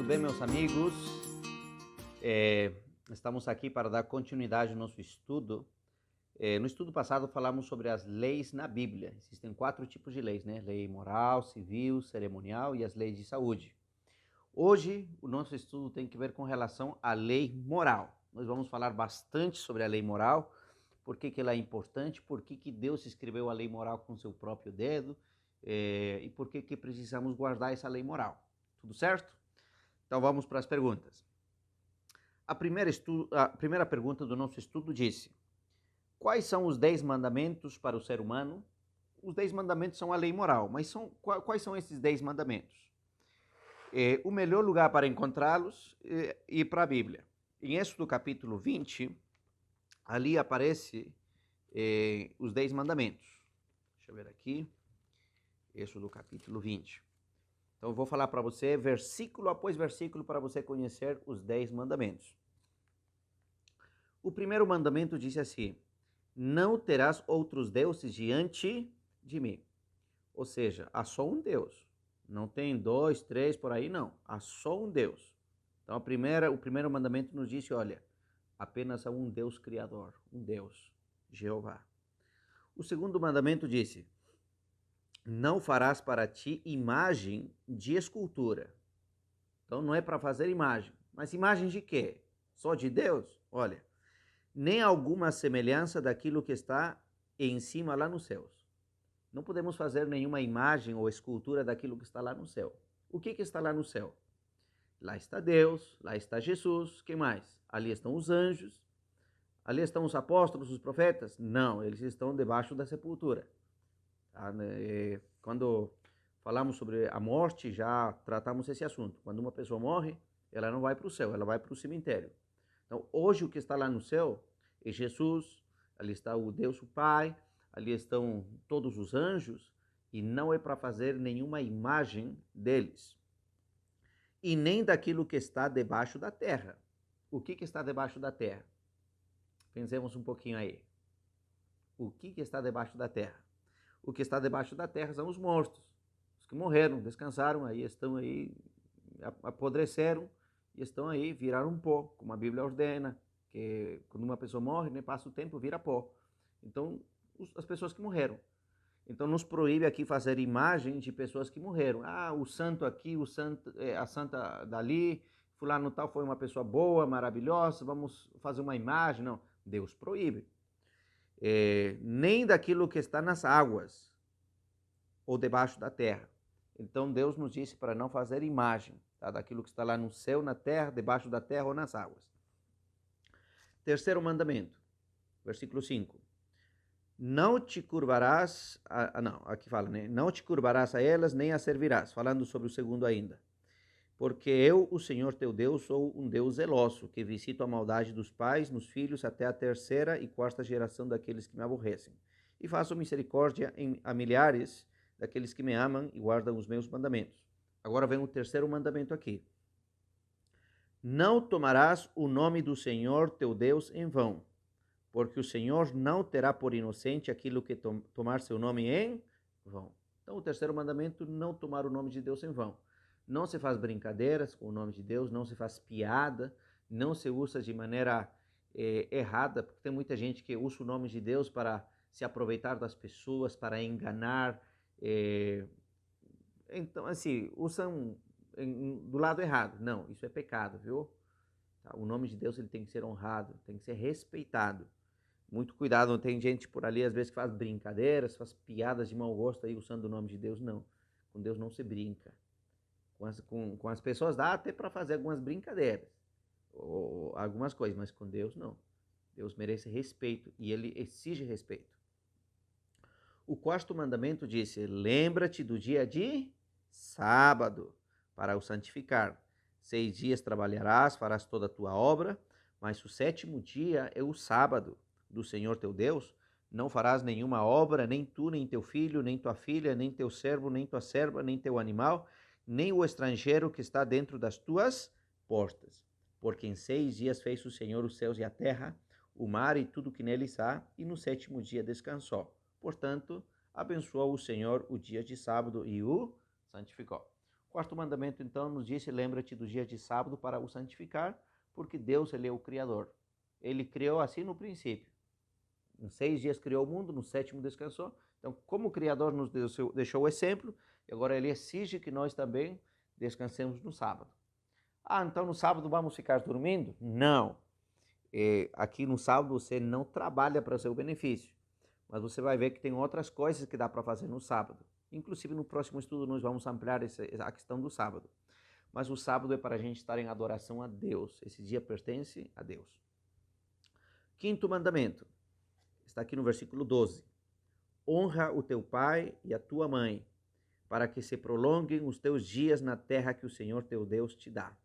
bem, meus amigos? Estamos aqui para dar continuidade ao nosso estudo. No estudo passado falamos sobre as leis na Bíblia. Existem 4 tipos de leis, né? Lei moral, civil, cerimonial e as leis de saúde. Hoje, o nosso estudo tem que ver com relação à lei moral. Nós vamos falar bastante sobre a lei moral, por que ela é importante, por que Deus escreveu a lei moral com seu próprio dedo, e por que precisamos guardar essa lei moral. Tudo certo? Então vamos para as perguntas. A primeira pergunta do nosso estudo disse: quais são os 10 mandamentos para o ser humano? Os 10 mandamentos são a lei moral, mas quais são esses 10 mandamentos? O melhor lugar para encontrá-los é ir para a Bíblia. Em Êxodo capítulo 20, ali aparece os 10 mandamentos. Deixa eu ver aqui. Êxodo capítulo 20. Então eu vou falar para você versículo após versículo para você conhecer os 10 mandamentos. O primeiro mandamento diz assim: não terás outros deuses diante de mim. Ou seja, há só um Deus. Não tem 2, 3 por aí, não. Há só um Deus. Então o primeiro mandamento nos diz, olha, apenas há um Deus criador, um Deus, Jeová. O segundo mandamento disse: não farás para ti imagem de escultura. Então não é para fazer imagem. Mas imagem de quê? Só de Deus? Olha, nem alguma semelhança daquilo que está em cima lá nos céus. Não podemos fazer nenhuma imagem ou escultura daquilo que está lá no céu. O que está lá no céu? Lá está Deus, lá está Jesus, que mais? Ali estão os anjos, ali estão os apóstolos, os profetas? Não, eles estão debaixo da sepultura. Quando falamos sobre a morte, já tratamos esse assunto. Quando uma pessoa morre, ela não vai para o céu, ela vai para o cemitério. Então, hoje o que está lá no céu é Jesus, ali está o Deus o Pai, ali estão todos os anjos, e não é para fazer nenhuma imagem deles. E nem daquilo que está debaixo da terra. O que está debaixo da terra? Pensemos um pouquinho aí. O que está debaixo da terra? O que está debaixo da terra são os mortos, os que morreram, descansaram, aí estão aí, apodreceram e estão aí, viraram pó, como a Bíblia ordena, que quando uma pessoa morre, né, passa o tempo, vira pó. Então, as pessoas que morreram. Então, nos proíbe aqui fazer imagem de pessoas que morreram. Ah, o santo aqui, a santa dali, fulano tal foi uma pessoa boa, maravilhosa, vamos fazer uma imagem. Não, Deus proíbe. Nem daquilo que está nas águas ou debaixo da terra. Então Deus nos disse para não fazer imagem, tá? Daquilo que está lá no céu, na terra, debaixo da terra ou nas águas. Terceiro mandamento, versículo 5. Não te curvarás, aqui fala, né? Não te curvarás a elas, nem as servirás, falando sobre o segundo ainda. Porque eu, o Senhor teu Deus, sou um Deus zeloso, que visito a maldade dos pais nos filhos até a 3ª e 4ª geração daqueles que me aborrecem. E faço misericórdia a milhares daqueles que me amam e guardam os meus mandamentos. Agora vem o terceiro mandamento aqui. Não tomarás o nome do Senhor teu Deus em vão, porque o Senhor não terá por inocente aquilo que tomar seu nome em vão. Então o terceiro mandamento, não tomar o nome de Deus em vão. Não se faz brincadeiras com o nome de Deus, não se faz piada, não se usa de maneira errada, porque tem muita gente que usa o nome de Deus para se aproveitar das pessoas, para enganar. Então, assim, usam do lado errado. Não, isso é pecado, viu? Tá? O nome de Deus ele tem que ser honrado, tem que ser respeitado. Muito cuidado, tem gente por ali às vezes que faz brincadeiras, faz piadas de mau gosto aí usando o nome de Deus. Não, com Deus não se brinca. Com as pessoas dá até para fazer algumas brincadeiras, ou algumas coisas, mas com Deus não. Deus merece respeito e ele exige respeito. O 4º mandamento disse: lembra-te do dia de sábado para o santificar. 6 dias trabalharás, farás toda a tua obra, mas o 7º dia é o sábado do Senhor teu Deus. Não farás nenhuma obra, nem tu, nem teu filho, nem tua filha, nem teu servo, nem tua serva, nem teu animal, nem o estrangeiro que está dentro das tuas portas. Porque em 6 dias fez o Senhor os céus e a terra, o mar e tudo que neles há, e no 7º dia descansou. Portanto, abençoou o Senhor o dia de sábado e o santificou. Quarto mandamento, então, nos diz: lembra-te dos dias de sábado para o santificar, porque Deus, ele é o Criador. Ele criou assim no princípio. Em 6 dias criou o mundo, no 7º descansou. Então, como o Criador nos deixou o exemplo, e agora ele exige que nós também descansemos no sábado. Ah, então no sábado vamos ficar dormindo? Não. Aqui no sábado você não trabalha para o seu benefício, mas você vai ver que tem outras coisas que dá para fazer no sábado. Inclusive no próximo estudo nós vamos ampliar a questão do sábado. Mas o sábado é para a gente estar em adoração a Deus. Esse dia pertence a Deus. Quinto mandamento, está aqui no versículo 12. Honra o teu pai e a tua mãe, para que se prolonguem os teus dias na terra que o Senhor teu Deus te dá.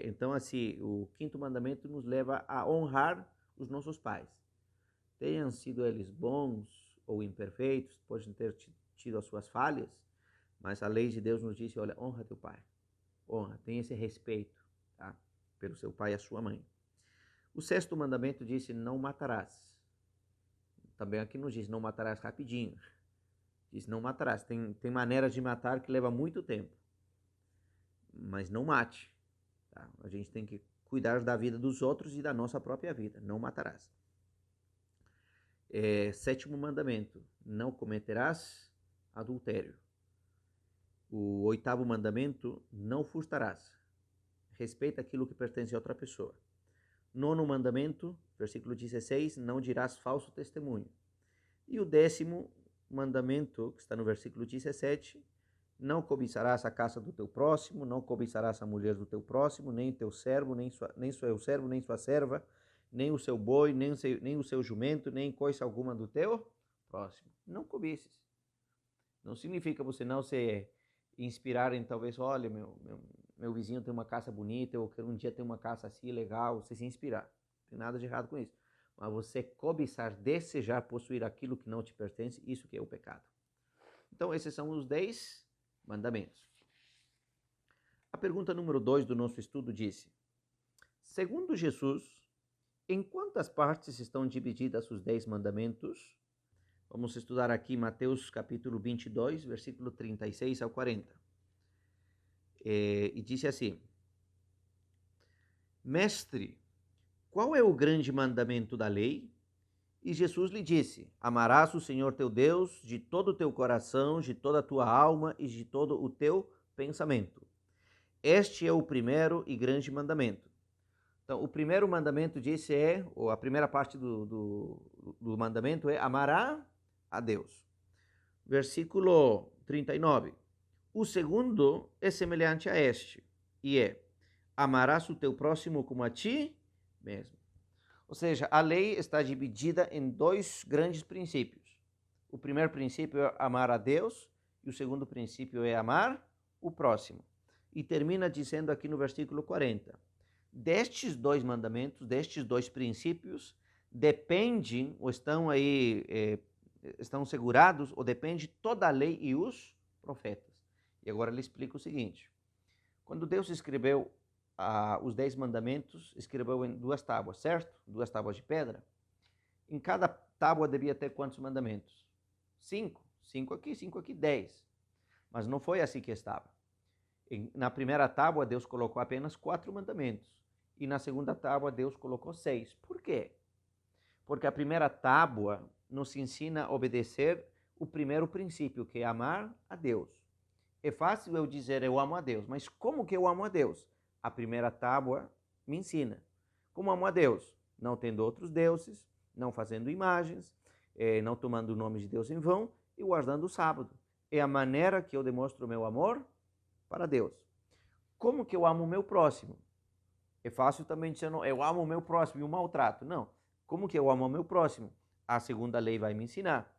Então, assim, o quinto mandamento nos leva a honrar os nossos pais. Tenham sido eles bons ou imperfeitos, podem ter tido as suas falhas, mas a lei de Deus nos diz: olha, honra teu pai. Honra, tenha esse respeito, tá? Pelo seu pai e a sua mãe. O sexto mandamento disse: não matarás. Também aqui nos diz: não matarás rapidinho. Diz: não matarás. Tem maneiras de matar que leva muito tempo. Mas não mate. Tá? A gente tem que cuidar da vida dos outros e da nossa própria vida. Não matarás. Sétimo mandamento: não cometerás adultério. O oitavo mandamento: não furtarás. Respeita aquilo que pertence a outra pessoa. Nono mandamento, versículo 16: não dirás falso testemunho. E o 10º mandamento, que está no versículo 17: não cobiçarás a casa do teu próximo, não cobiçarás a mulher do teu próximo, nem teu servo, nem seu servo, nem sua serva, nem o seu boi, nem o seu jumento, nem coisa alguma do teu próximo. Não cobices. Não significa você não se inspirar em talvez: olha, meu vizinho tem uma casa bonita, eu quero um dia ter uma casa assim, legal, você se inspirar. Não tem nada de errado com isso. Mas você cobiçar, desejar possuir aquilo que não te pertence, isso que é o pecado. Então, esses são os 10 mandamentos. A pergunta número 2 do nosso estudo disse: segundo Jesus, em quantas partes estão divididas os 10 mandamentos? Vamos estudar aqui Mateus capítulo 22, versículo 36 ao 40. E disse assim: Mestre, qual é o grande mandamento da lei? E Jesus lhe disse: amarás o Senhor teu Deus de todo o teu coração, de toda a tua alma e de todo o teu pensamento. Este é o primeiro e grande mandamento. Então, o primeiro mandamento disse ou a primeira parte do mandamento é amar a Deus. Versículo 39. O segundo é semelhante a este, e amarás o teu próximo como a ti mesmo. Ou seja, a lei está dividida em 2 grandes princípios. O primeiro princípio é amar a Deus, e o segundo princípio é amar o próximo. E termina dizendo aqui no versículo 40. Destes 2 mandamentos, destes 2 princípios, dependem, ou estão aí, estão segurados, ou depende toda a lei e os profetas. E agora ele explica o seguinte: quando Deus escreveu os 10 mandamentos, escreveu em 2 tábuas, certo? 2 tábuas de pedra. Em cada tábua devia ter quantos mandamentos? 5. 5 aqui, 10. Mas não foi assim que estava. Na primeira tábua, Deus colocou apenas 4 mandamentos. E na segunda tábua, Deus colocou 6. Por quê? Porque a primeira tábua nos ensina a obedecer o primeiro princípio, que é amar a Deus. É fácil eu dizer eu amo a Deus, mas como que eu amo a Deus? A primeira tábua me ensina. Como amo a Deus? Não tendo outros deuses, não fazendo imagens, não tomando o nome de Deus em vão e guardando o sábado. É a maneira que eu demonstro o meu amor para Deus. Como que eu amo o meu próximo? É fácil também dizer, não, eu amo o meu próximo e o maltrato. Não. Como que eu amo o meu próximo? A segunda lei vai me ensinar.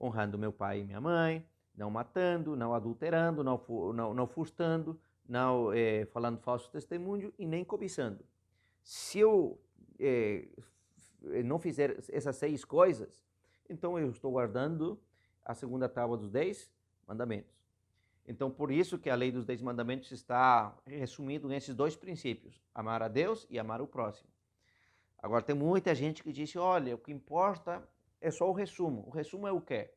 Honrando meu pai e minha mãe, não matando, não adulterando, não furtando, não falando falso testemunho e nem cobiçando. Se eu não fizer essas 6 coisas, então eu estou guardando a segunda tábua dos 10 mandamentos. Então, por isso que a lei dos 10 mandamentos está resumido nesses 2 princípios: amar a Deus e amar o próximo. Agora, tem muita gente que diz: olha, o que importa é só o resumo. O resumo é o quê?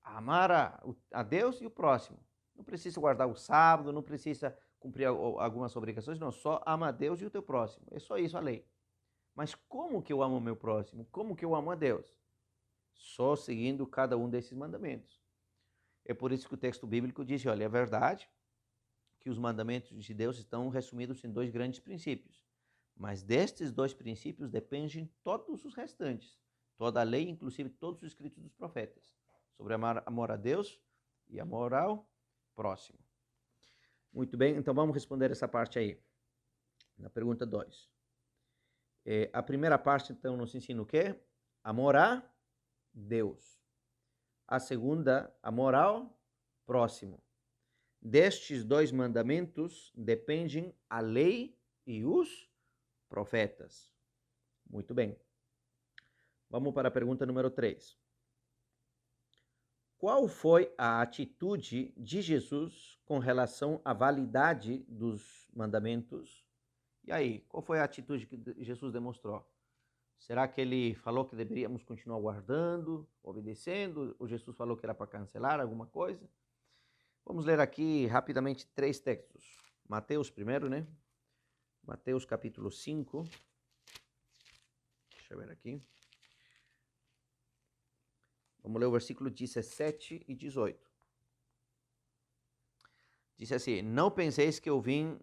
Amar a Deus e o próximo. Não precisa guardar o sábado, não precisa cumprir algumas obrigações, não. Só ama a Deus e o teu próximo. É só isso a lei. Mas como que eu amo o meu próximo? Como que eu amo a Deus? Só seguindo cada um desses mandamentos. É por isso que o texto bíblico diz, olha, é verdade que os mandamentos de Deus estão resumidos em dois grandes princípios. Mas destes dois princípios dependem todos os restantes. Toda a lei, inclusive todos os escritos dos profetas. Sobre amor a Deus e amor ao próximo. Muito bem, então vamos responder essa parte aí. Na pergunta 2. A primeira parte, então, nos ensina o quê? Amor a Deus. A segunda, amor ao próximo. Destes dois mandamentos dependem a lei e os profetas. Muito bem. Vamos para a pergunta número 3. Qual foi a atitude de Jesus com relação à validade dos mandamentos? E aí, qual foi a atitude que Jesus demonstrou? Será que ele falou que deveríamos continuar guardando, obedecendo? Ou Jesus falou que era para cancelar alguma coisa? Vamos ler aqui rapidamente 3 textos. Mateus primeiro, né? Mateus capítulo 5. Deixa eu ver aqui. Vamos ler o versículo 17 e 18. Diz assim: Não penseis que eu vim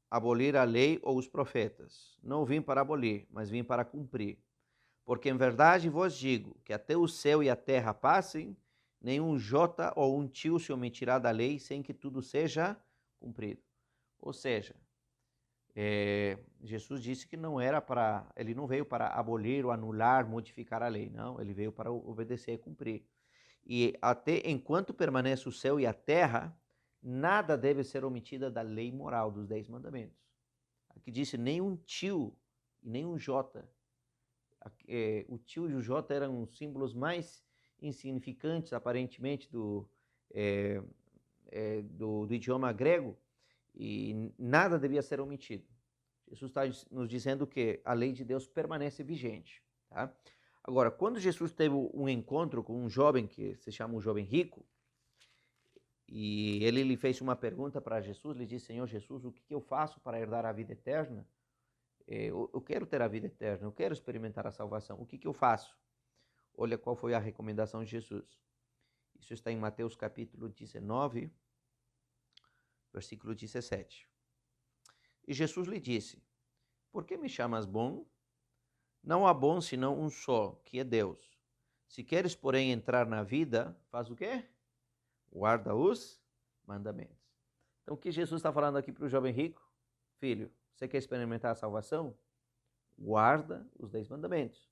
abolir a lei ou os profetas. Não vim para abolir, mas vim para cumprir. Porque em verdade vos digo que até o céu e a terra passem, nenhum jota ou um tio se omitirá da lei sem que tudo seja cumprido. Ou seja, Jesus disse que ele não veio para abolir ou anular, modificar a lei, não, ele veio para obedecer e cumprir. E até enquanto permanece o céu e a terra, nada deve ser omitido da lei moral dos 10 mandamentos. Aqui disse nem um tio e nem um jota. O tio e o jota eram os símbolos mais insignificantes, aparentemente, do idioma grego, e nada devia ser omitido. Jesus está nos dizendo que a lei de Deus permanece vigente. Tá? Agora, quando Jesus teve um encontro com um jovem que se chama um jovem rico, e ele lhe fez uma pergunta para Jesus, ele disse: Senhor Jesus, o que eu faço para herdar a vida eterna? Eu quero ter a vida eterna, eu quero experimentar a salvação. O que eu faço? Olha qual foi a recomendação de Jesus. Isso está em Mateus capítulo 19, versículo 17. E Jesus lhe disse: Por que me chamas bom? Não há bom senão um só, que é Deus. Se queres, porém, entrar na vida, faz o quê? Guarda os mandamentos. Então, o que Jesus está falando aqui para o jovem rico? Filho, você quer experimentar a salvação? Guarda os 10 mandamentos.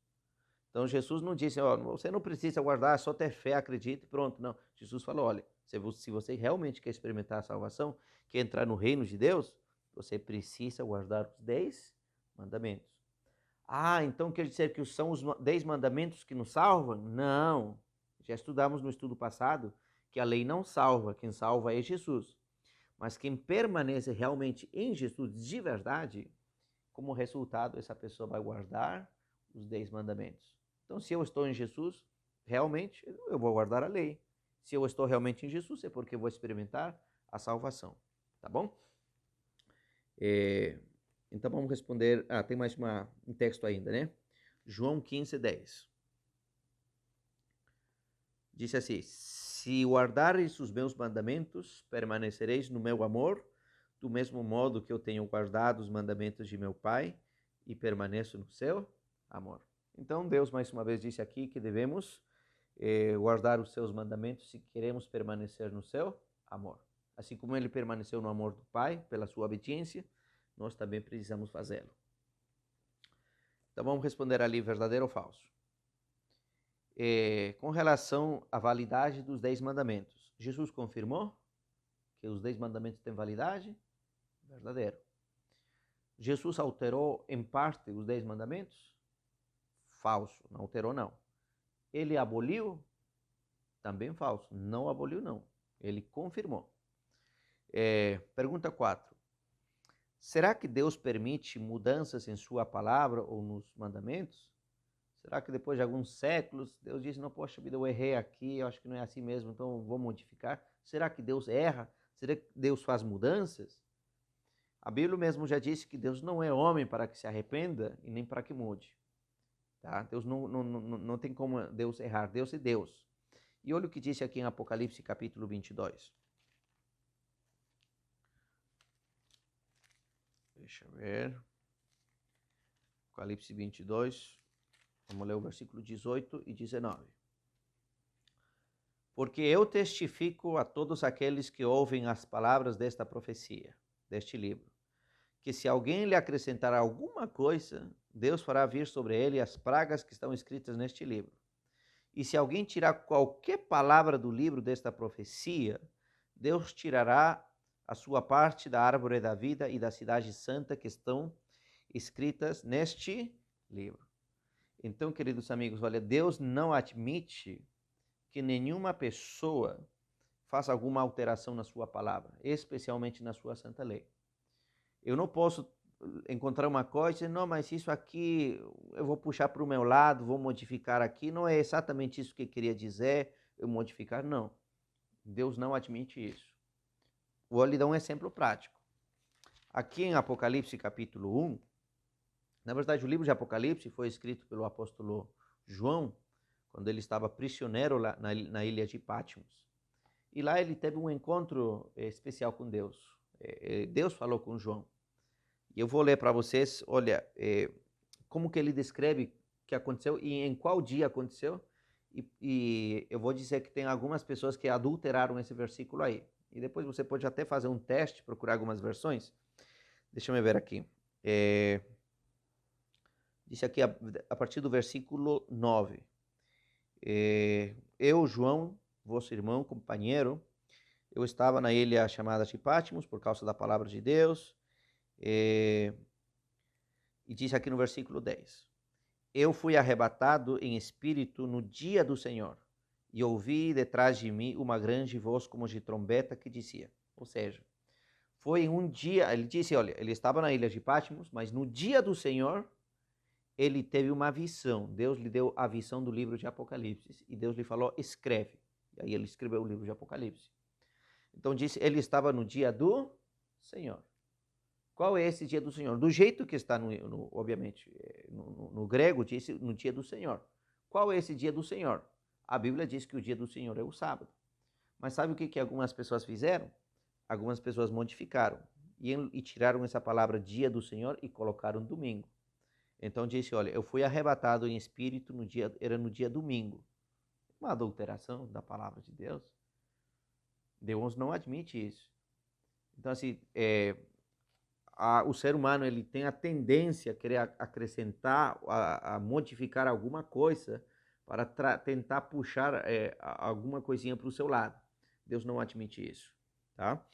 Então, Jesus não disse, você não precisa guardar, é só ter fé, acredite, pronto. Não, Jesus falou, olha, se você realmente quer experimentar a salvação, quer entrar no reino de Deus, você precisa guardar os 10 mandamentos. Então quer dizer que são os 10 mandamentos que nos salvam? Não. Já estudamos no estudo passado que a lei não salva, quem salva é Jesus. Mas quem permanece realmente em Jesus de verdade, como resultado, essa pessoa vai guardar os 10 mandamentos. Então, se eu estou em Jesus, realmente, eu vou guardar a lei. Se eu estou realmente em Jesus, é porque eu vou experimentar a salvação. Tá bom? Então vamos responder. Tem mais um texto ainda, né? João 15, 10. Diz assim: Se guardareis os meus mandamentos, permanecereis no meu amor, do mesmo modo que eu tenho guardado os mandamentos de meu Pai e permaneço no seu amor. Então Deus mais uma vez disse aqui que devemos guardar os seus mandamentos se queremos permanecer no seu amor. Assim como ele permaneceu no amor do Pai, pela sua obediência, nós também precisamos fazê-lo. Então vamos responder ali verdadeiro ou falso. Com relação à validade dos 10 mandamentos, Jesus confirmou que os 10 mandamentos têm validade? Verdadeiro. Jesus alterou em parte os 10 mandamentos? Falso, não alterou não. Ele aboliu? Também falso, não aboliu não. Ele confirmou. Pergunta 4. Será que Deus permite mudanças em sua palavra ou nos mandamentos? Será que depois de alguns séculos, Deus diz, não, poxa vida, eu errei aqui, eu acho que não é assim mesmo, então vou modificar? Será que Deus erra? Será que Deus faz mudanças? A Bíblia mesmo já disse que Deus não é homem para que se arrependa e nem para que mude. Tá? Deus não tem como Deus errar. Deus é Deus. E olha o que disse aqui em Apocalipse capítulo 22. Deixa eu ver. Apocalipse 22. Vamos ler o versículo 18 e 19. Porque eu testifico a todos aqueles que ouvem as palavras desta profecia, deste livro, que se alguém lhe acrescentar alguma coisa, Deus fará vir sobre ele as pragas que estão escritas neste livro. E se alguém tirar qualquer palavra do livro desta profecia, Deus tirará a sua parte da árvore da vida e da cidade santa que estão escritas neste livro. Então, queridos amigos, olha, Deus não admite que nenhuma pessoa faça alguma alteração na sua palavra, especialmente na sua santa lei. Eu não posso encontrar uma coisa e dizer, não, mas isso aqui eu vou puxar para o meu lado, vou modificar aqui, não é exatamente isso que eu queria dizer, eu modificar, não. Deus não admite isso. Vou lhe dar um exemplo prático. Aqui em Apocalipse capítulo 1, na verdade o livro de Apocalipse foi escrito pelo apóstolo João, quando ele estava prisioneiro lá na ilha de Patmos. E lá ele teve um encontro especial com Deus. Deus falou com João. E eu vou ler para vocês, olha, como que ele descreve o que aconteceu e em qual dia aconteceu. E eu vou dizer que tem algumas pessoas que adulteraram esse versículo aí. E depois você pode até fazer um teste, procurar algumas versões. Deixa eu ver aqui. Diz aqui a partir do versículo 9. Eu, João, vosso irmão, companheiro, eu estava na ilha chamada de Patmos por causa da palavra de Deus. E diz aqui no versículo 10. Eu fui arrebatado em espírito no dia do Senhor, e ouvi detrás de mim uma grande voz como de trombeta que dizia, ou seja, foi em um dia, ele disse, olha, ele estava na ilha de Patmos, mas no dia do Senhor, ele teve uma visão. Deus lhe deu a visão do livro de Apocalipse, e Deus lhe falou, escreve. E aí ele escreveu o livro de Apocalipse. Então disse, ele estava no dia do Senhor. Qual é esse dia do Senhor? Do jeito que está, obviamente, no grego, disse no dia do Senhor. Qual é esse dia do Senhor? A Bíblia diz que o dia do Senhor é o sábado. Mas sabe o que algumas pessoas fizeram? Algumas pessoas modificaram e tiraram essa palavra dia do Senhor e colocaram domingo. Então disse, olha, eu fui arrebatado em espírito era no dia domingo. Uma adulteração da palavra de Deus. Deus não admite isso. Então, assim, o ser humano ele tem a tendência a querer acrescentar, a modificar alguma coisa para tentar puxar alguma coisinha para o seu lado. Deus não admite isso, tá?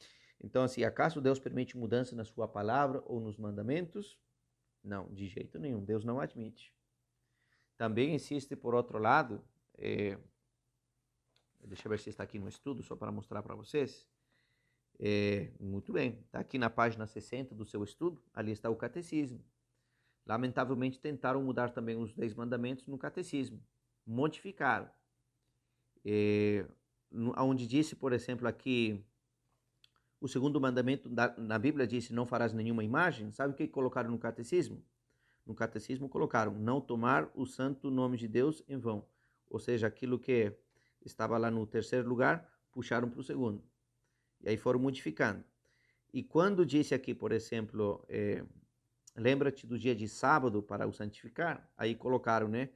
Então, assim, acaso Deus permite mudança na sua palavra ou nos mandamentos? Não, de jeito nenhum, Deus não admite. Também existe, por outro lado, deixa eu ver se está aqui no estudo, só para mostrar para vocês. Muito bem, está aqui na página 60 do seu estudo, ali está o catecismo. Lamentavelmente tentaram mudar também os 10 mandamentos no catecismo, modificaram. Onde disse, por exemplo, aqui, o segundo mandamento na Bíblia disse, não farás nenhuma imagem, sabe o que colocaram no catecismo? No catecismo colocaram, não tomar o santo nome de Deus em vão. Ou seja, aquilo que estava lá no terceiro lugar, puxaram para o segundo. E aí foram modificando. E quando disse aqui, por exemplo, lembra-te do dia de sábado para o santificar, aí colocaram, né,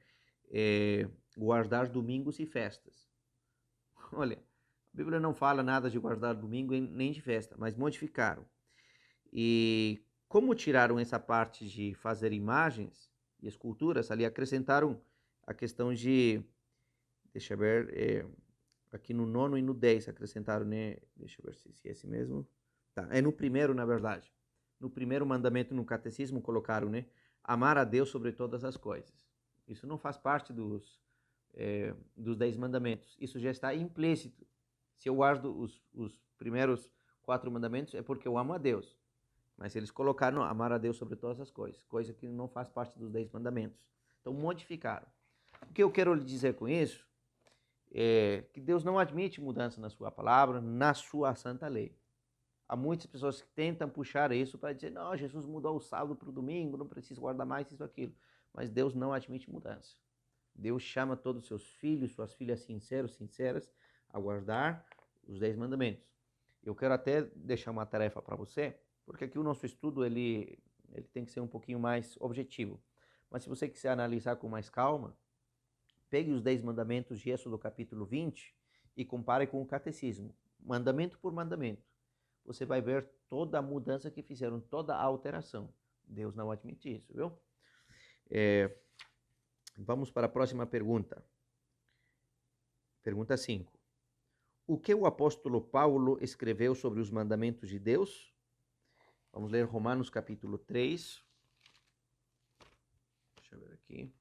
guardar domingos e festas. Olha, a Bíblia não fala nada de guardar domingo nem de festa, mas modificaram. E como tiraram essa parte de fazer imagens e esculturas, ali acrescentaram a questão de, deixa eu ver, aqui no 9 e no 10 acrescentaram, né? Deixa eu ver se é esse mesmo. Tá, é no primeiro, na verdade. No primeiro mandamento no catecismo colocaram, né? Amar a Deus sobre todas as coisas. Isso não faz parte dos 10 mandamentos. Isso já está implícito. Se eu guardo os primeiros 4 mandamentos, é porque eu amo a Deus. Mas eles colocaram amar a Deus sobre todas as coisas, coisa que não faz parte dos 10 mandamentos. Então modificaram. O que eu quero lhe dizer com isso é que Deus não admite mudança na sua palavra, na sua santa lei. Há muitas pessoas que tentam puxar isso para dizer, não, Jesus mudou o sábado para o domingo, não precisa guardar mais isso, aquilo. Mas Deus não admite mudança. Deus chama todos os seus filhos, suas filhas sinceras, a guardar os 10 mandamentos. Eu quero até deixar uma tarefa para você, porque aqui o nosso estudo ele tem que ser um pouquinho mais objetivo. Mas se você quiser analisar com mais calma, pegue os 10 mandamentos de Êxodo capítulo 20 e compare com o catecismo, mandamento por mandamento. Você vai ver toda a mudança que fizeram, toda a alteração. Deus não admite isso, viu? Vamos para a próxima pergunta. Pergunta 5. O que o apóstolo Paulo escreveu sobre os mandamentos de Deus? Vamos ler Romanos capítulo 3. Deixa eu ver aqui.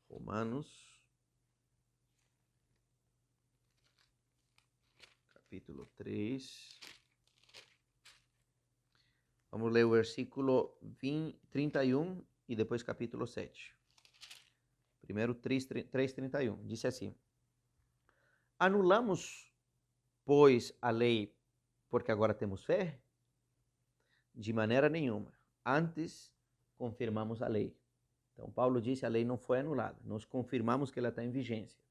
Romanos, capítulo 3. Vamos ler o versículo 31 e depois capítulo 7. Primeiro 3:31. Disse assim: Anulamos, pois, a lei porque agora temos fé? De maneira nenhuma. Antes, confirmamos a lei. Então, Paulo disse que a lei não foi anulada. Nós confirmamos que ela está em vigência.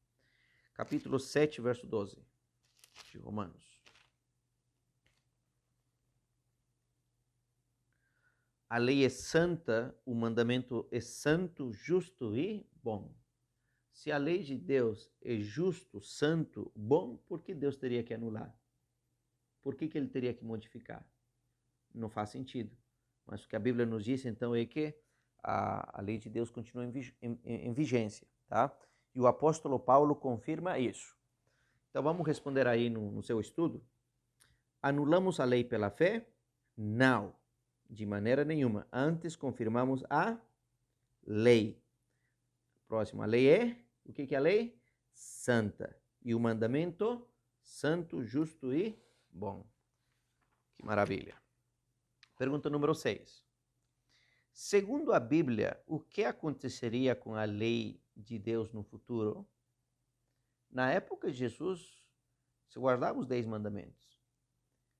Capítulo 7, verso 12 de Romanos. A lei é santa, o mandamento é santo, justo e bom. Se a lei de Deus é justo, santo, bom, por que Deus teria que anular? Por que ele teria que modificar? Não faz sentido. Mas o que a Bíblia nos diz, então, é que a lei de Deus continua em vigência, tá? E o apóstolo Paulo confirma isso. Então, vamos responder aí no seu estudo. Anulamos a lei pela fé? Não, de maneira nenhuma. Antes, confirmamos a lei. Próximo, a lei é? O que é a lei? Santa. E o mandamento? Santo, justo e bom. Que maravilha. Pergunta número 6. Segundo a Bíblia, o que aconteceria com a lei de Deus no futuro? Na época de Jesus, se guardava os 10 mandamentos.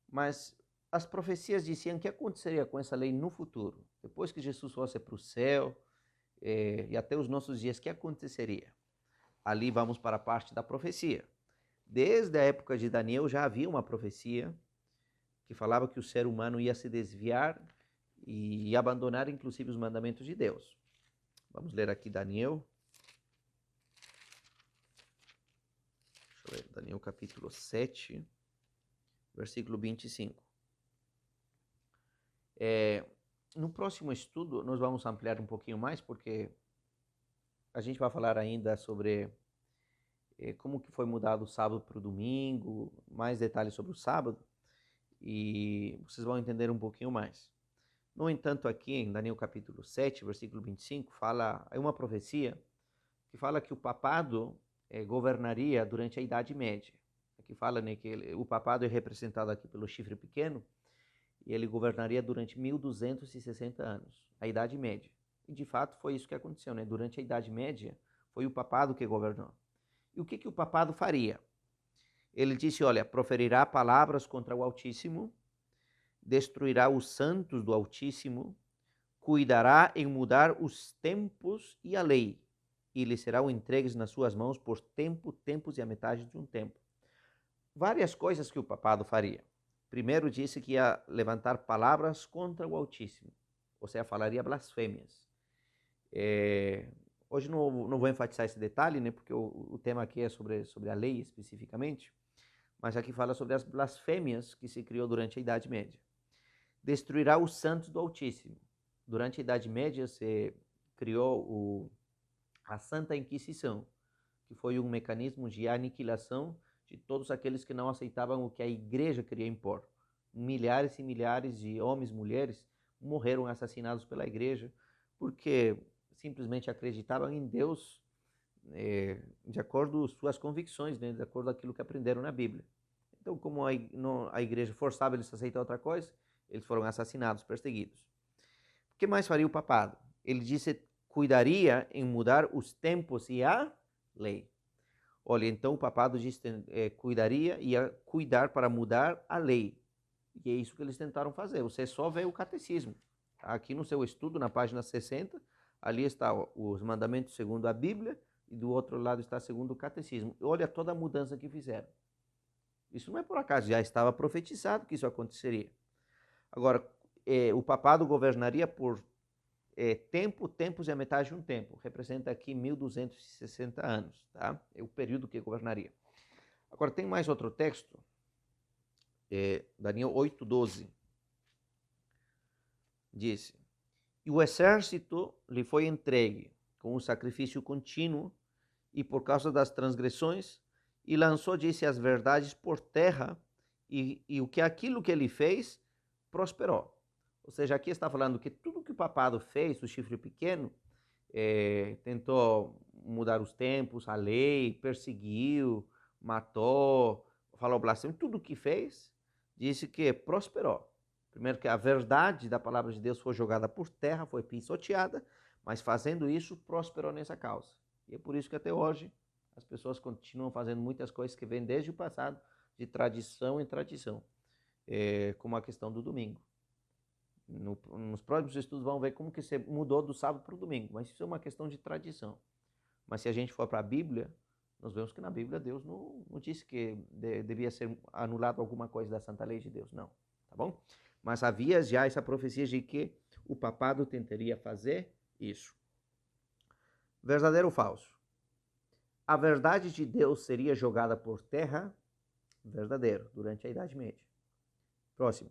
Mas as profecias diziam que aconteceria com essa lei no futuro. Depois que Jesus fosse para o céu e até os nossos dias, o que aconteceria? Ali vamos para a parte da profecia. Desde a época de Daniel já havia uma profecia que falava que o ser humano ia se desviar e abandonar inclusive os mandamentos de Deus. Vamos ler aqui Daniel. Deixa eu ver, Daniel capítulo 7, versículo 25. No próximo estudo nós vamos ampliar um pouquinho mais, porque a gente vai falar ainda sobre como que foi mudado o sábado para o domingo, mais detalhes sobre o sábado, e vocês vão entender um pouquinho mais. No entanto, aqui em Daniel capítulo 7, versículo 25, é uma profecia que fala que o papado governaria durante a Idade Média. Aqui fala, né, que o papado é representado aqui pelo chifre pequeno, e ele governaria durante 1260 anos, a Idade Média. E de fato foi isso que aconteceu, né? Durante a Idade Média foi o papado que governou. E o que o papado faria? Ele disse, olha, proferirá palavras contra o Altíssimo, destruirá os santos do Altíssimo, cuidará em mudar os tempos e a lei, e lhe serão entregues nas suas mãos por tempos e a metade de um tempo. Várias coisas que o papado faria. Primeiro disse que ia levantar palavras contra o Altíssimo, ou seja, falaria blasfêmias. Hoje não vou enfatizar esse detalhe, né, porque o tema aqui é sobre a lei especificamente, mas aqui fala sobre as blasfêmias que se criou durante a Idade Média. Destruirá os santos do Altíssimo. Durante a Idade Média se criou a Santa Inquisição, que foi um mecanismo de aniquilação de todos aqueles que não aceitavam o que a igreja queria impor. Milhares e milhares de homens e mulheres morreram assassinados pela igreja porque simplesmente acreditavam em Deus de acordo com suas convicções, né, de acordo com aquilo que aprenderam na Bíblia. Então, como a igreja forçava eles a aceitar outra coisa, eles foram assassinados, perseguidos. O que mais faria o papado? Ele disse, cuidaria em mudar os tempos e a lei. Olha, então o papado disse, cuidaria e ia cuidar para mudar a lei. E é isso que eles tentaram fazer. Você só vê o catecismo. Aqui no seu estudo, na página 60, ali está os mandamentos segundo a Bíblia, e do outro lado está segundo o catecismo. Olha toda a mudança que fizeram. Isso não é por acaso, já estava profetizado que isso aconteceria. Agora, o papado governaria por tempos e a metade de um tempo. Representa aqui 1260 anos, tá? É o período que governaria. Agora, tem mais outro texto, Daniel 8:12. Disse: e o exército lhe foi entregue com um sacrifício contínuo e por causa das transgressões, e lançou, disse, as verdades por terra, e o que aquilo que ele fez prosperou. Ou seja, aqui está falando que tudo que o papado fez, o chifre pequeno, tentou mudar os tempos, a lei, perseguiu, matou, falou blasfêmia, tudo que fez, disse que prosperou. Primeiro que a verdade da palavra de Deus foi jogada por terra, foi pisoteada, mas fazendo isso, prosperou nessa causa. E é por isso que até hoje as pessoas continuam fazendo muitas coisas que vêm desde o passado, de tradição em tradição, como a questão do domingo. Nos próximos estudos vão ver como que você mudou do sábado para o domingo, mas isso é uma questão de tradição. Mas se a gente for para a Bíblia, nós vemos que na Bíblia Deus não disse que devia ser anulado alguma coisa da santa lei de Deus, não, tá bom? Mas havia já essa profecia de que o papado tentaria fazer isso. Verdadeiro ou falso? A verdade de Deus seria jogada por terra? Verdadeiro, durante a Idade Média. Próximo.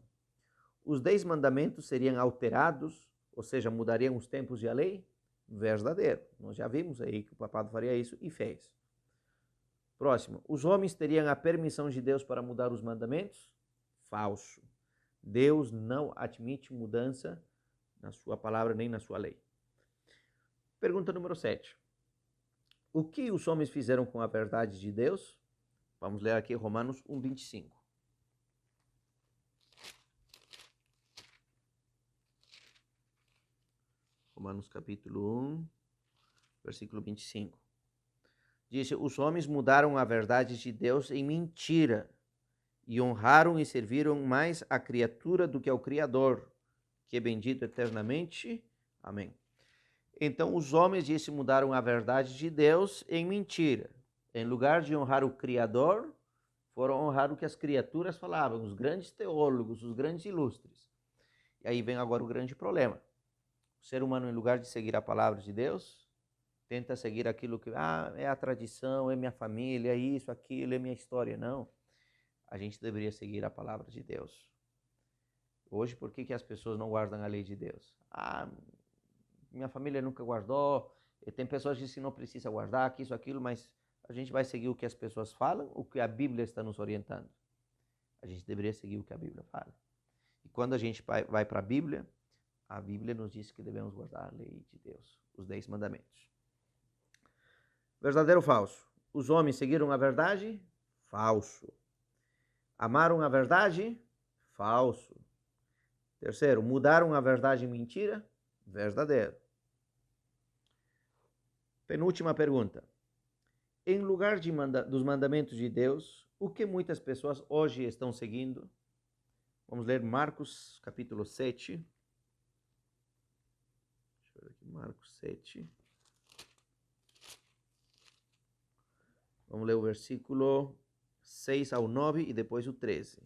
Os 10 mandamentos seriam alterados, ou seja, mudariam os tempos e a lei? Verdadeiro. Nós já vimos aí que o papado faria isso e fez. Próximo. Os homens teriam a permissão de Deus para mudar os mandamentos? Falso. Deus não admite mudança na sua palavra nem na sua lei. Pergunta número 7. O que os homens fizeram com a verdade de Deus? Vamos ler aqui Romanos 1:25. Romanos capítulo 1, versículo 25. Diz: os homens mudaram a verdade de Deus em mentira, e honraram e serviram mais a criatura do que ao Criador, que é bendito eternamente. Amém. Então os homens, disse, mudaram a verdade de Deus em mentira. Em lugar de honrar o Criador, foram honrar o que as criaturas falavam, os grandes teólogos, os grandes ilustres. E aí vem agora o grande problema. O ser humano, em lugar de seguir a palavra de Deus, tenta seguir aquilo que é a tradição, é minha família, é isso, aquilo, é minha história. Não. A gente deveria seguir a palavra de Deus. Hoje, por que as pessoas não guardam a lei de Deus? Minha família nunca guardou, tem pessoas que dizem que não precisa guardar, que isso, aquilo, mas a gente vai seguir o que as pessoas falam, o que a Bíblia está nos orientando. A gente deveria seguir o que a Bíblia fala. E quando a gente vai para a Bíblia nos diz que devemos guardar a lei de Deus, os 10 mandamentos. Verdadeiro ou falso? Os homens seguiram a verdade? Falso. Amaram a verdade? Falso. Terceiro, mudaram a verdade em mentira? Verdadeiro. Penúltima pergunta. Em lugar dos mandamentos de Deus, o que muitas pessoas hoje estão seguindo? Vamos ler Marcos capítulo 7. Deixa eu ver aqui, Marcos 7. Vamos ler o versículo 6 ao 9 e depois o 13.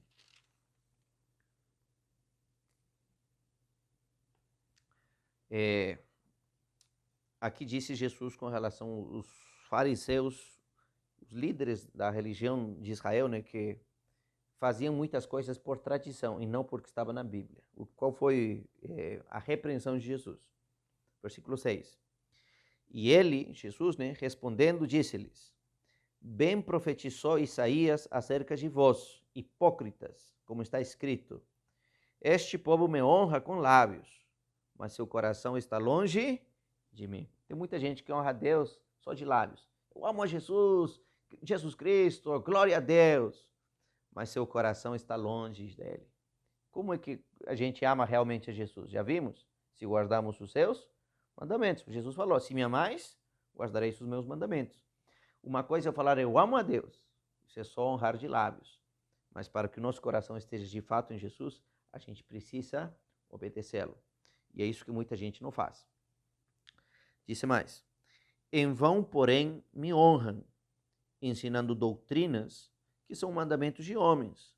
Aqui disse Jesus com relação aos fariseus, os líderes da religião de Israel, né, que faziam muitas coisas por tradição e não porque estava na Bíblia. Qual foi a repreensão de Jesus? Versículo 6. E ele, Jesus, né, respondendo, disse-lhes: bem profetizou Isaías acerca de vós, hipócritas, como está escrito: este povo me honra com lábios, mas seu coração está longe de mim. Tem muita gente que honra a Deus só de lábios. Eu amo a Jesus, Jesus Cristo, glória a Deus, mas seu coração está longe dele. Como é que a gente ama realmente a Jesus? Já vimos? Se guardarmos os seus mandamentos. Jesus falou: se me amais, guardareis os meus mandamentos. Uma coisa é eu falar eu amo a Deus, isso é só honrar de lábios. mas para que o nosso coração esteja de fato em Jesus, a gente precisa obedecê-lo. E é isso que muita gente não faz. Disse mais: em vão, porém, me honram, ensinando doutrinas que são mandamentos de homens,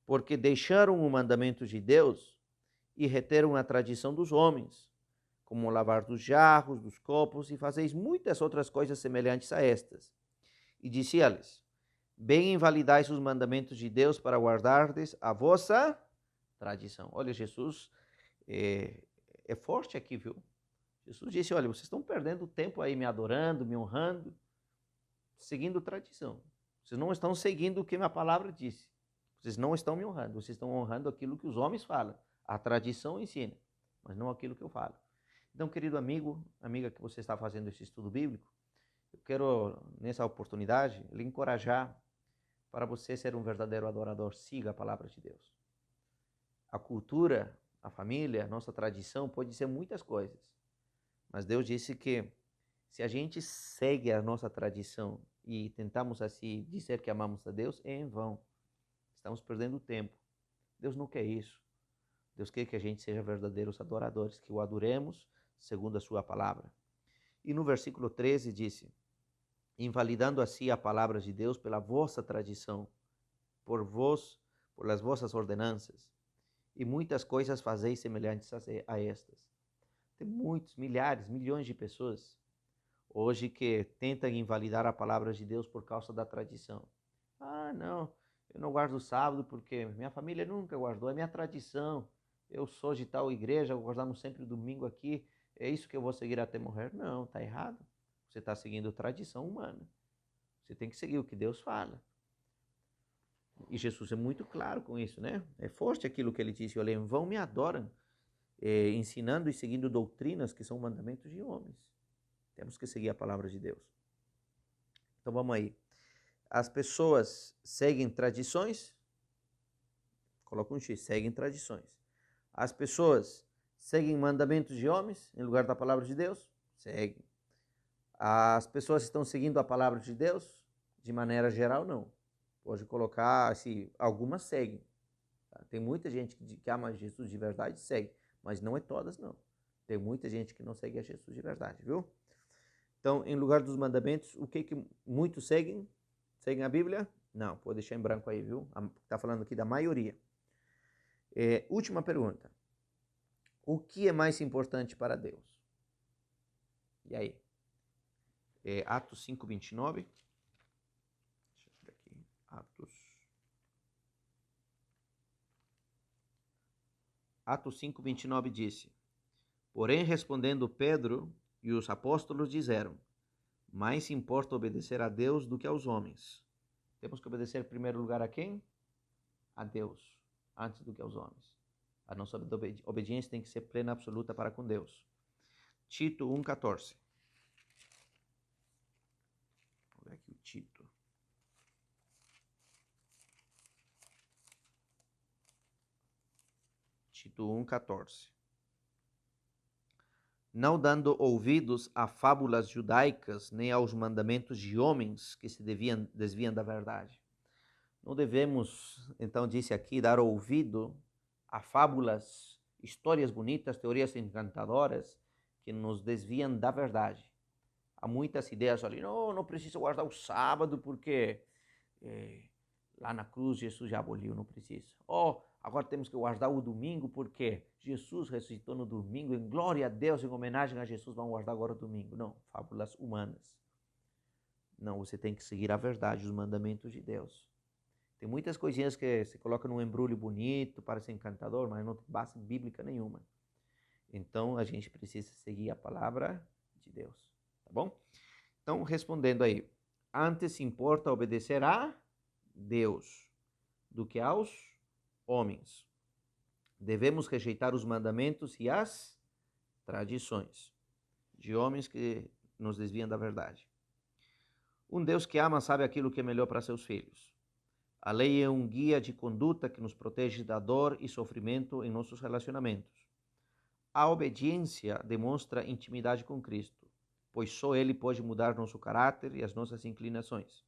porque deixaram o mandamento de Deus e reteram a tradição dos homens, como o lavar dos jarros, dos copos, e fazeis muitas outras coisas semelhantes a estas. E disse-lhes: bem invalidais os mandamentos de Deus para guardardes a vossa tradição. Olha, Jesus é forte aqui, viu? Jesus disse: olha, vocês estão perdendo tempo aí me adorando, me honrando, seguindo tradição. Vocês não estão seguindo o que minha palavra disse. Vocês não estão me honrando, vocês estão honrando aquilo que os homens falam. A tradição ensina, mas não aquilo que eu falo. Então, querido amigo, amiga que você está fazendo esse estudo bíblico, eu quero, nessa oportunidade, lhe encorajar para você ser um verdadeiro adorador. Siga a palavra de Deus. A cultura, a família, a nossa tradição pode ser muitas coisas, mas Deus disse que se a gente segue a nossa tradição e tentamos assim dizer que amamos a Deus, é em vão. Estamos perdendo tempo. Deus não quer isso. Deus quer que a gente seja verdadeiros adoradores, que o adoremos segundo a sua palavra. E no versículo 13 disse: invalidando assim a palavra de Deus pela vossa tradição, por as vossas ordenanças, e muitas coisas fazeis semelhantes a estas. Tem muitos, milhares, milhões de pessoas hoje que tentam invalidar a palavra de Deus por causa da tradição. Ah, não, eu não guardo o sábado porque minha família nunca guardou, é minha tradição. Eu sou de tal igreja, guardamos sempre o domingo aqui, é isso que eu vou seguir até morrer. Não, está errado. Você está seguindo tradição humana. Você tem que seguir o que Deus fala. E Jesus é muito claro com isso, né? É forte aquilo que ele disse: olha, em vão me adoram, ensinando e seguindo doutrinas que são mandamentos de homens. Temos que seguir a palavra de Deus. Então vamos aí. As pessoas seguem tradições, coloca um X, seguem tradições. As pessoas seguem mandamentos de homens em lugar da palavra de Deus? Seguem. As pessoas estão seguindo a palavra de Deus? De maneira geral, não. Pode colocar, assim, algumas seguem. Tá? Tem muita gente que ama Jesus de verdade e segue, mas não é todas, não. Tem muita gente que não segue a Jesus de verdade, viu? Então, em lugar dos mandamentos, o que muitos seguem? Seguem a Bíblia? Não, pode deixar em branco aí, viu? Está falando aqui da maioria. Última pergunta. O que é mais importante para Deus? E aí? Atos 5:29. Deixa eu ver aqui. Atos 5:29 disse: porém, respondendo Pedro e os apóstolos disseram: mais importa obedecer a Deus do que aos homens. Temos que obedecer em primeiro lugar a quem? A Deus, antes do que aos homens. A nossa obediência tem que ser plena, absoluta para com Deus. Tito 1:14. Vamos ver aqui o Tito. Tito 1:14. Não dando ouvidos a fábulas judaicas, nem aos mandamentos de homens que se desviam da verdade. Não devemos, então disse aqui, dar ouvido a fábulas, histórias bonitas, teorias encantadoras que nos desviam da verdade. Há muitas ideias ali, não precisa guardar o sábado porque lá na cruz Jesus já aboliu, não precisa. Agora temos que guardar o domingo porque Jesus ressuscitou no domingo, em glória a Deus, em homenagem a Jesus, vamos guardar agora o domingo. Não, fábulas humanas. Não, você tem que seguir a verdade, os mandamentos de Deus. Tem muitas coisinhas que se coloca num embrulho bonito, parece encantador, mas não tem base bíblica nenhuma. Então, a gente precisa seguir a palavra de Deus, tá bom? Então, respondendo aí, antes importa obedecer a Deus do que aos homens. Devemos rejeitar os mandamentos e as tradições de homens que nos desviam da verdade. Um Deus que ama sabe aquilo que é melhor para seus filhos. A lei é um guia de conduta que nos protege da dor e sofrimento em nossos relacionamentos. A obediência demonstra intimidade com Cristo, pois só Ele pode mudar nosso caráter e as nossas inclinações.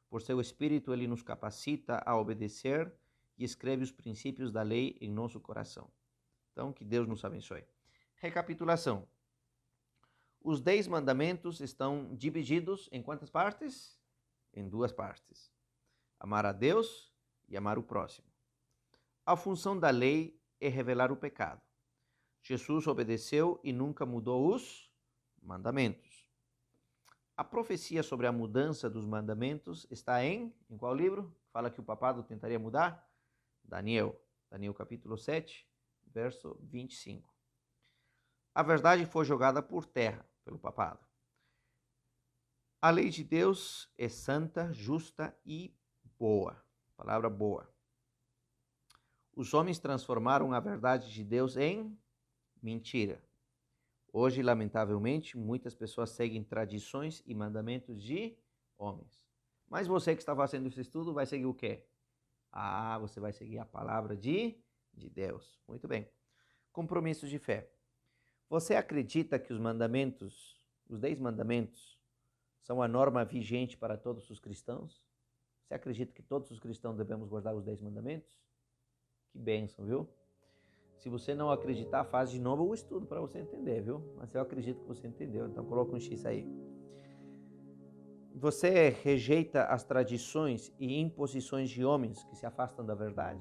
Por seu Espírito, ele nos capacita a obedecer e escreve os princípios da lei em nosso coração. Então, que Deus nos abençoe. Recapitulação. Os 10 mandamentos estão divididos em quantas partes? Em 2 partes. Amar a Deus e amar o próximo. A função da lei é revelar o pecado. Jesus obedeceu e nunca mudou os mandamentos. A profecia sobre a mudança dos mandamentos está em qual livro? Fala que o papado tentaria mudar? Daniel capítulo 7, verso 25. A verdade foi jogada por terra pelo papado. A lei de Deus é santa, justa e boa. Palavra boa. Os homens transformaram a verdade de Deus em mentira. Hoje, lamentavelmente, muitas pessoas seguem tradições e mandamentos de homens. Mas você que está fazendo esse estudo vai seguir o quê? Você vai seguir a palavra de Deus. Muito bem. Compromissos de fé. Você acredita que os mandamentos, os 10 mandamentos, são a norma vigente para todos os cristãos? Você acredita que todos os cristãos devemos guardar os 10 mandamentos? Que bênção, viu? Se você não acreditar, faz de novo o estudo para você entender, viu? Mas eu acredito que você entendeu, então coloca um X aí. Você rejeita as tradições e imposições de homens que se afastam da verdade?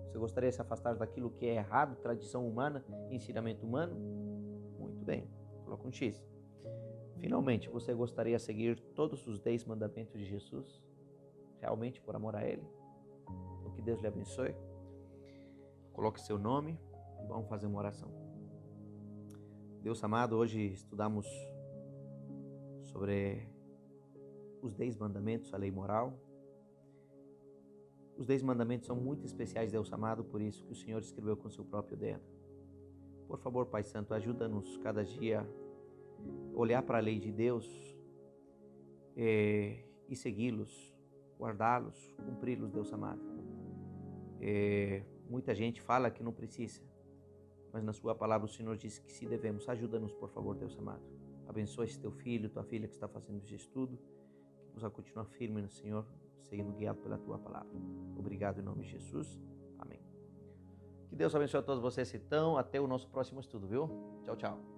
Você gostaria de se afastar daquilo que é errado, tradição humana, ensinamento humano? Muito bem, coloca um X. Finalmente, você gostaria de seguir todos os 10 mandamentos de Jesus? Realmente por amor a Ele? Então, que Deus lhe abençoe. Coloque seu nome e vamos fazer uma oração. Deus amado, hoje estudamos sobre os 10 mandamentos, a lei moral. Os 10 mandamentos são muito especiais, Deus amado, por isso que o Senhor escreveu com seu próprio dedo. Por favor, Pai Santo, ajuda-nos cada dia a olhar para a lei de Deus e segui-los, guardá-los, cumpri-los, Deus amado. Muita gente fala que não precisa, mas na sua palavra o Senhor disse que se devemos. Ajuda-nos, por favor, Deus amado. Abençoe esse teu filho, tua filha que está fazendo esse estudo, que possa continuar firme no Senhor, sendo guiado pela tua palavra. Obrigado em nome de Jesus. Amém. Que Deus abençoe a todos vocês então. Até o nosso próximo estudo, viu? Tchau, tchau.